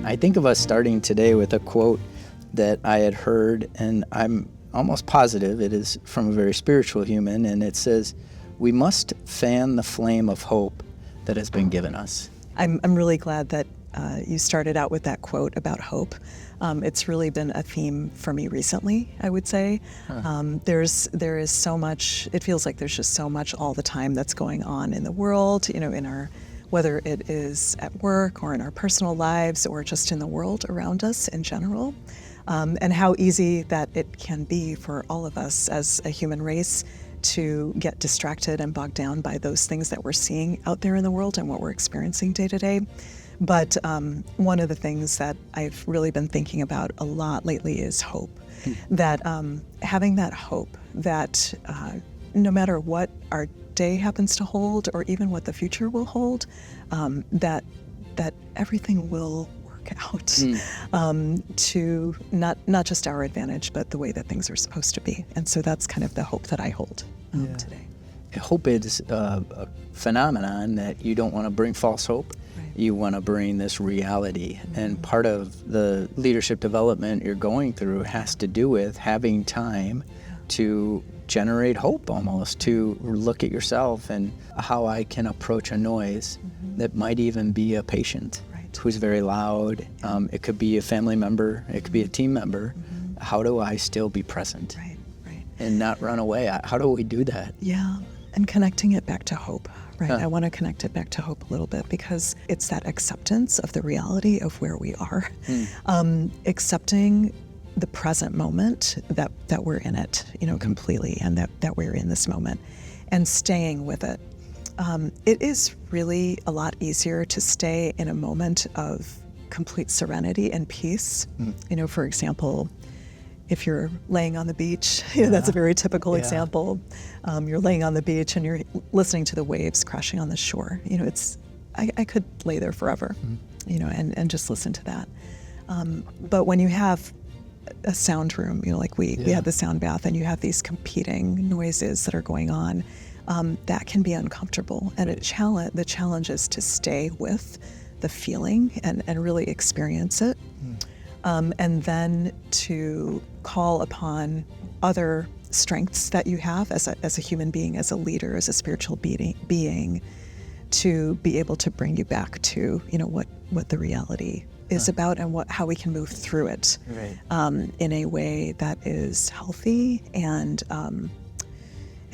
I think of us starting today with a quote that I had heard, and I'm almost positive it is from a very spiritual human, and it says, "We must fan the flame of hope that has been given us." I'm really glad that you started out with that quote about hope. It's really been a theme for me recently, I would say. There is so much, it feels like there's just so much all the time that's going on in the world, in our, whether it is at work or in our personal lives or just in the world around us in general. And how easy that it can be for all of us as a human race to get distracted and bogged down by those things that we're seeing out there in the world and what we're experiencing day to day. But one of the things that I've really been thinking about a lot lately is hope. That having that hope that no matter what our day happens to hold or even what the future will hold, that everything will out to not just our advantage, but the way that things are supposed to be. And so that's kind of the hope that I hold today. Hope is a phenomenon that you don't want to bring false hope. Right. You want to bring this reality. And part of the leadership development you're going through has to do with having time to generate hope, almost, to look at yourself and how I can approach a noise that might even be a patient who's very loud. It could be a family member, it could be a team member. How do I still be present and not run away? How do we do that? Yeah, and connecting it back to hope, right? I want to connect it back to hope a little bit because it's that acceptance of the reality of where we are. Accepting the present moment that we're in it, completely, and that we're in this moment, and staying with it. It is really a lot easier to stay in a moment of complete serenity and peace. For example, if you're laying on the beach, that's a very typical example. You're laying on the beach and you're listening to the waves crashing on the shore. I could lay there forever, and just listen to that. But when you have a sound room, like we had the sound bath, and you have these competing noises that are going on, that can be uncomfortable. And the challenge is to stay with the feeling and really experience it. And then to call upon other strengths that you have as a human being, as a leader, as a spiritual being, to be able to bring you back to, what the reality is about and how we can move through it in a way that is healthy and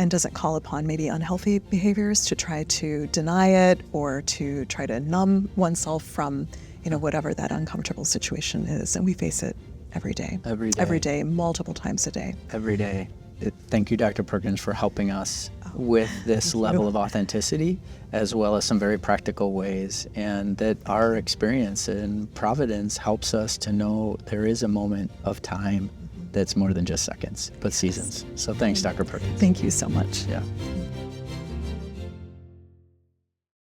doesn't call upon maybe unhealthy behaviors to try to deny it or to try to numb oneself from, whatever that uncomfortable situation is. And we face it every day. Every day, multiple times a day. Every day. Thank you, Dr. Perkins, for helping us with this level of authenticity, as well as some very practical ways, and that our experience in Providence helps us to know there is a moment of time that's more than just seconds, but seasons. So thanks, Dr. Perkins. Thank you so much. Yeah.